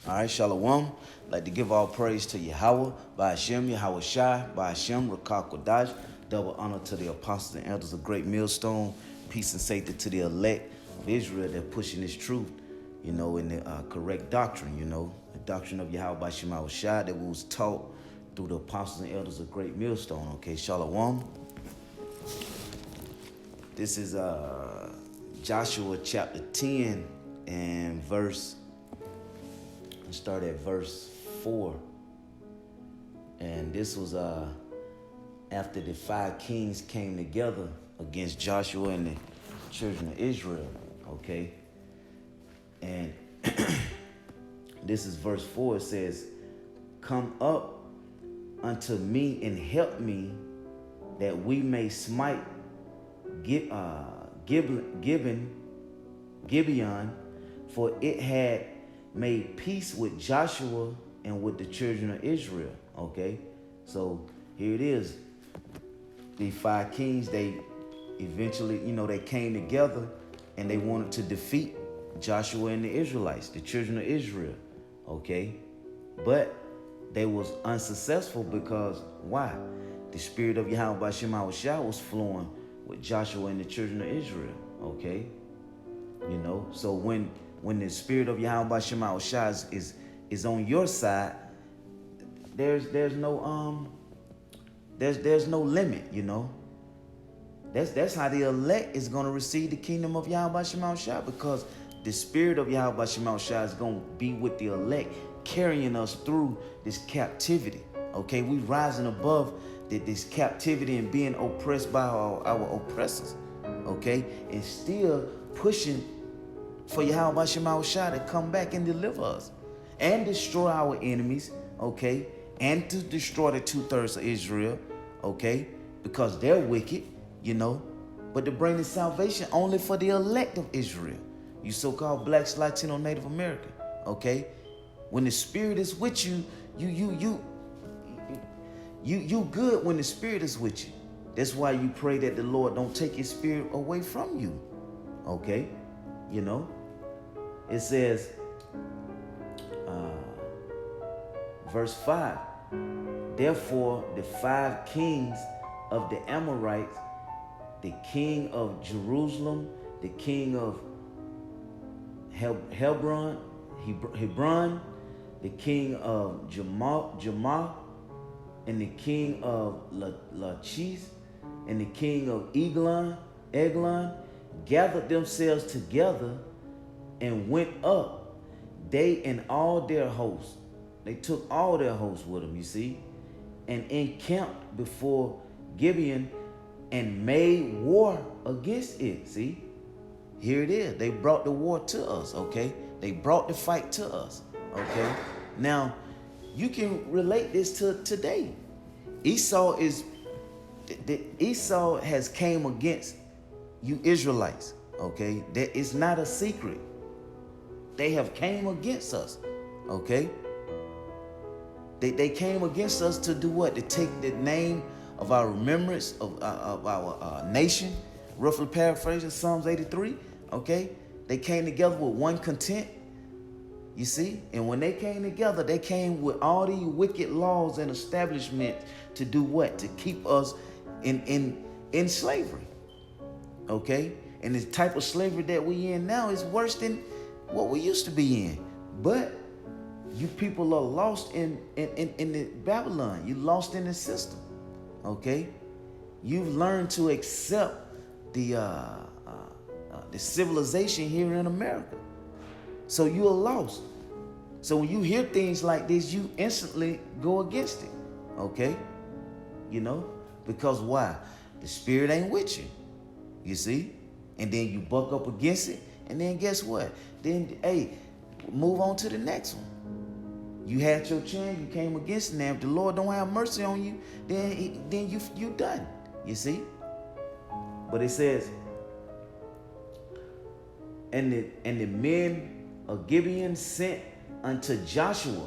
All right, Shalom. I'd like to give all praise to Yahweh, by Hashem, Yahweh Shai, by Hashem, Rakak Kodash. Double honor to the apostles and elders of Great Millstone. Peace and safety to the elect of Israel that pushing this truth, in the correct doctrine, the doctrine of Yahweh by Hashem, Yahweh Shai that was taught through the apostles and elders of Great Millstone. Okay, Shalom. This is Joshua chapter 10 and start at verse 4. And this was after the 5 kings came together against Joshua and the children of Israel. Okay. And this is verse 4. It says, "Come up unto me and help me, that we may smite Gibeon, for it had made peace with Joshua and with the children of Israel." Okay, so here it is. The 5 kings, they eventually, they came together and they wanted to defeat Joshua and the Israelites, the children of Israel. Okay, but they was unsuccessful because why? The spirit of Yahweh by Shema Shah was flowing with Joshua and the children of Israel. Okay, so when the spirit of Yahweh by Shema Shah is on your side, there's no limit, That's how the elect is going to receive the kingdom of Yahweh by Shema Shah, because the spirit of Yahweh by Shema Shah is going to be with the elect, carrying us through this captivity. Okay, we rising above this captivity and being oppressed by our oppressors. Okay, and still pushing for Yahweh by Shema Shah to come back and deliver us and destroy our enemies, okay, and to destroy the 2/3 of Israel, okay, because they're wicked, but to bring the salvation only for the elect of Israel, you so-called blacks, Latino, Native American, okay. When the spirit is with you, you good when the spirit is with you. That's why you pray that the Lord don't take his spirit away from you, okay. It says, verse 5, "Therefore the 5 kings of the Amorites, the king of Jerusalem, the king of Hebron, the king of Jamah, and the king of Lachish, and the king of Eglon, gathered themselves together and went up, they and all their hosts." They took all their hosts with them, you see, and encamped before Gibeon and made war against it. See, here it is. They brought the war to us, okay? They brought the fight to us, okay? Now, you can relate this to today. Esau has came against you Israelites, okay? That is not a secret. They have came against us, okay? They came against us to do what? To take the name of our remembrance of our nation, roughly paraphrasing Psalms 83, okay? They came together with one content, you see? And when they came together, they came with all these wicked laws and establishments to do what? To keep us in slavery, okay? And the type of slavery that we in now is worse than what we used to be in. But you people are lost in the Babylon. You lost in the system, okay? You've learned to accept the civilization here in America. So you are lost. So when you hear things like this, you instantly go against it, okay? Because why? The spirit ain't with you, you see? And then you buck up against it, and then guess what? Then, hey, move on to the next one. You had your chance, you came against it. Now, if the Lord don't have mercy on you, then you done, you see? But it says, and the men of Gibeon sent unto Joshua.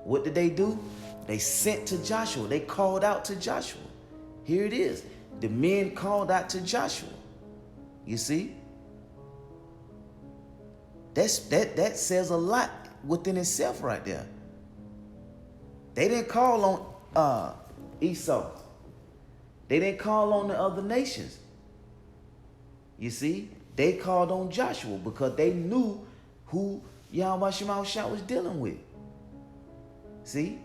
What did they do? They sent to Joshua. They called out to Joshua. Here it is. The men called out to Joshua. You see? That says a lot within itself right there. They didn't call on Esau. They didn't call on the other nations. You see, they called on Joshua because they knew who Yahweh Shema was dealing with. See?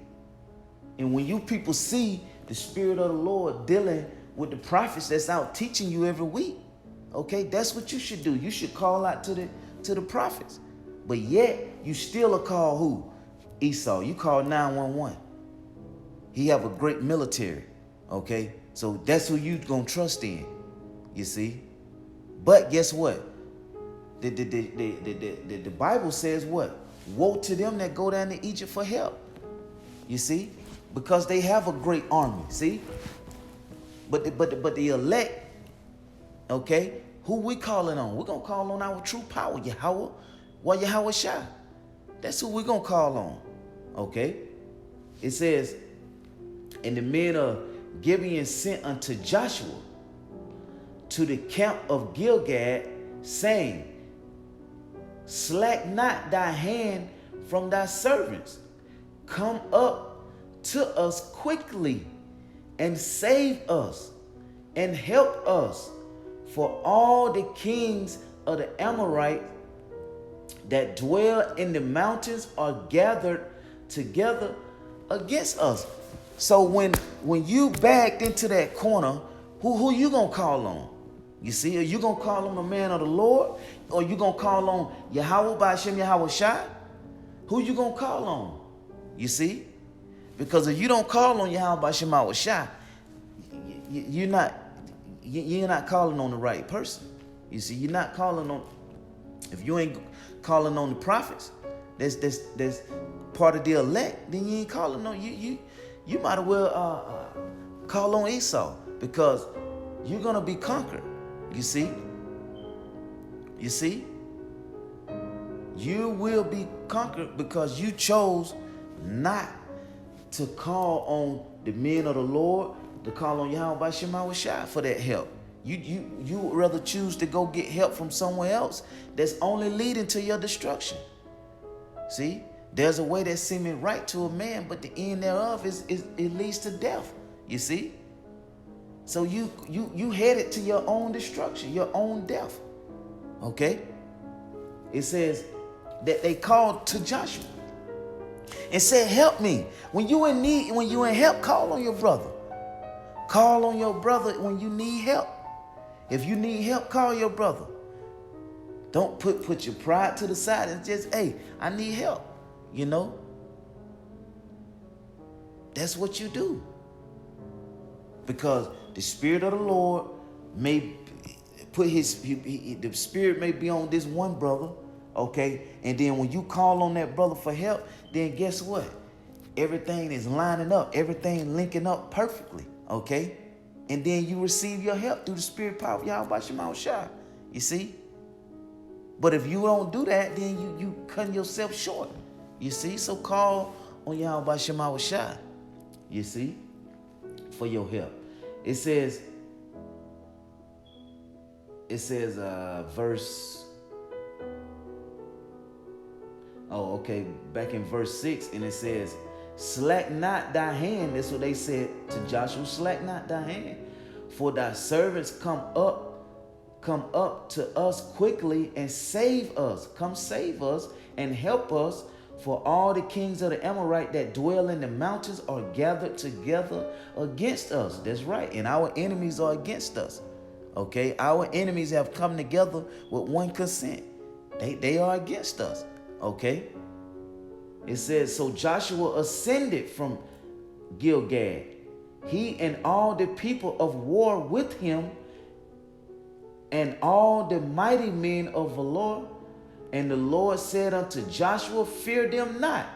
And when you people see the Spirit of the Lord dealing with the prophets that's out teaching you every week, okay, that's what you should do. You should call out to the prophets. But yet, you still call who? Esau. You call 911. He have a great military, okay? So that's who you gonna trust in, you see? But guess what? The Bible says what? Woe to them that go down to Egypt for help. You see? Because they have a great army, see? But the elect, okay, who we calling on? We're gonna call on our true power, Yahweh, Yahweh Shai. That's who we're gonna call on. Okay? It says, and the men of Gibeon sent unto Joshua to the camp of Gilgad, saying, slack not thy hand from thy servants. Come up to us quickly and save us and help us. For all the kings of the Amorites that dwell in the mountains are gathered together against us. So when you backed into that corner, who you gonna call on? You see, are you gonna call on the man of the Lord? Or you gonna call on Yahweh by Hashem Yahweh Shai? Who you gonna call on? You see? Because if you don't call on Yahweh by Hashem Yahweh Shai, you're not calling on the right person. You see, you're not calling on, if you ain't calling on the prophets, that's part of the elect, then you ain't calling on you might as well call on Esau, because you're gonna be conquered. You see? You see? You will be conquered because you chose not to call on the men of the Lord, to call on Yahweh by Shema Shai for that help. You would rather choose to go get help from somewhere else that's only leading to your destruction. See? There's a way that seeming right to a man, but the end thereof it leads to death. You see? So you headed to your own destruction, your own death. Okay? It says that they called to Joshua and said, help me. When you in need, when you in help, call on your brother. Call on your brother when you need help. If you need help, call your brother. Don't put your pride to the side and just, hey, I need help. You know? That's what you do. Because the Spirit of the Lord may put the Spirit may be on this one brother, okay? And then when you call on that brother for help, then guess what? Everything is lining up. Everything linking up perfectly, okay? And then you receive your help through the Spirit power of Yahweh Shema Shai. You see? But if you don't do that, then you cutting yourself short. You see? So call on Yahweh Shema Shai. You see? For your help. It says verse, back in verse 6, and it says, slack not thy hand. That's what they said to Joshua. Slack not thy hand, for thy servants come up to us quickly and save us. Come save us and help us. For all the kings of the Amorite that dwell in the mountains are gathered together against us. That's right. And our enemies are against us. Okay. Our enemies have come together with one consent. They are against us. Okay. It says, so Joshua ascended from Gilgad, he and all the people of war with him, and all the mighty men of Valor. And the Lord said unto Joshua, fear them not,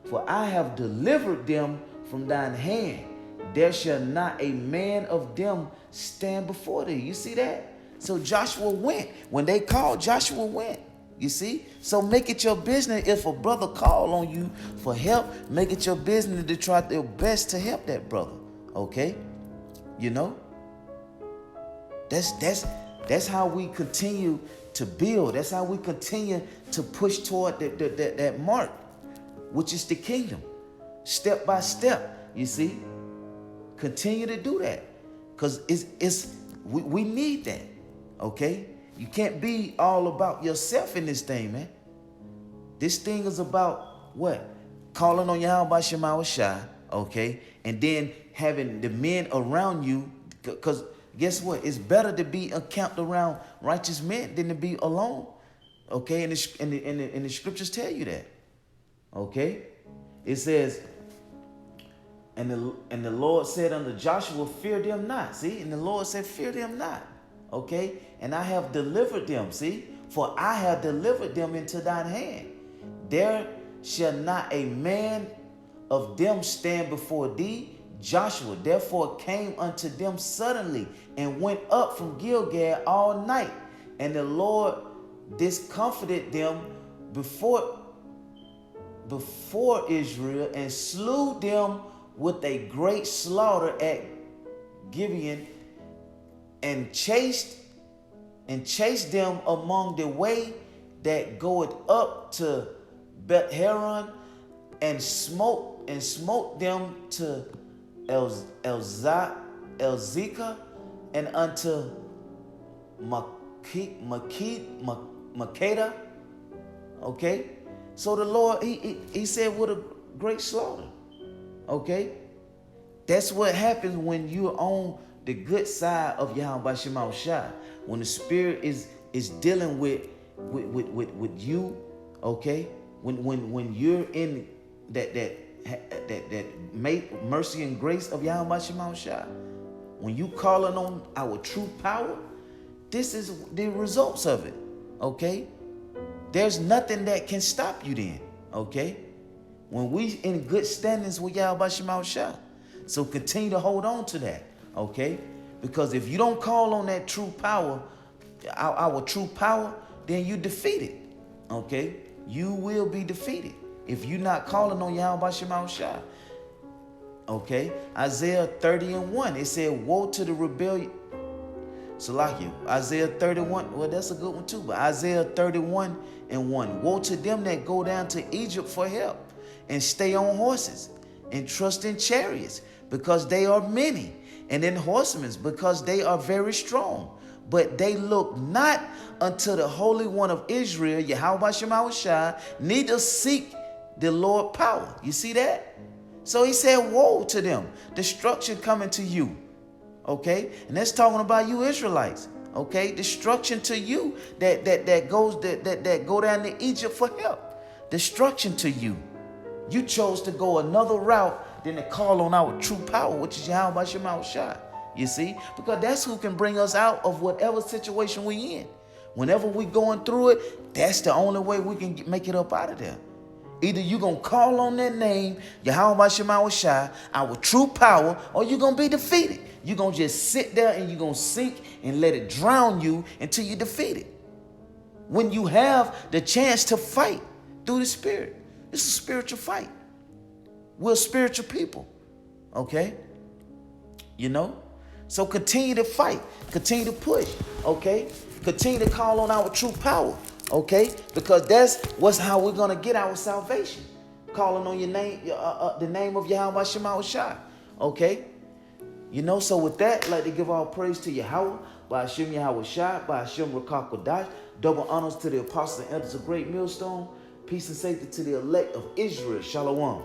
for I have delivered them from thine hand. There shall not a man of them stand before thee. You see that? So Joshua went. When they called, Joshua went. You see? So make it your business. If a brother call on you for help, make it your business to try their best to help that brother. Okay? You know? That's how we continue to build. That's how we continue to push toward that mark. which is the kingdom. Step by step, you see. Continue to do that. Because we need that. Okay? You can't be all about yourself in this thing, man. This thing is about what? Calling on Yahweh Shema Shai, okay? And then having the men around you, because guess what? It's better to be encamped around righteous men than to be alone. Okay? And the scriptures tell you that. Okay? It says, and the Lord said unto Joshua, fear them not. See? And the Lord said, fear them not. Okay? And I have delivered them. See? For I have delivered them into thine hand. There shall not a man of them stand before thee. Joshua therefore came unto them suddenly and went up from Gilgal all night. And the Lord discomfited them before Israel and slew them with a great slaughter at Gibeon and chased them among the way that goeth up to Beth-Horon and smote them to Elzekah and unto Makkedah. Okay, so the Lord he said with a great slaughter. Okay, that's what happens when you're on the good side of Yahweh Shema Shai. When the Spirit is dealing with you. Okay, when you're in that mercy and grace of Yahweh Shema Shai, when you calling on our true power, this is the results of it. Okay, there's nothing that can stop you then. Okay, when we in good standings with Yahweh Shema Shai, so continue to hold on to that. Okay, because if you don't call on that true power, our true power, then you defeated. Okay, you will be defeated if you're not calling on Yahweh Shema Shai. Okay, Isaiah 30:1, it said, woe to the rebellion. Salakia, Isaiah 31, well, that's a good one too, but Isaiah 31:1, woe to them that go down to Egypt for help and stay on horses and trust in chariots because they are many, and in horsemen because they are very strong. But they look not unto the Holy One of Israel, Yahweh Shema Shai, neither seek the Lord power. You see that? So he said, woe to them, destruction coming to you. Okay, and that's talking about you Israelites. Okay, destruction to you that go down to Egypt for help. Destruction to you. You chose to go another route than to call on our true power, which is Yahweh Shema Shai. You see, because that's who can bring us out of whatever situation we in. Whenever we going through it, that's the only way we can make it up out of there. Either you going to call on that name, Yahweh Shema Shai, our true power, or you're going to be defeated. You're going to just sit there and you're going to sink and let it drown you until you're defeated. When you have the chance to fight through the Spirit, it's a spiritual fight. We're spiritual people. Okay? You know? So continue to fight. Continue to push. Okay? Continue to call on our true power. Okay? Because that's how we're going to get our salvation. Calling on your name, the name of Yahweh Shema Shai. Okay? You know, so with that, I'd like to give all praise to Yahweh, by Hashem Yahweh Shai, by Hashem Rakah Kodash. Double honors to the apostles and elders of Great Millstone. Peace and safety to the elect of Israel. Shalom.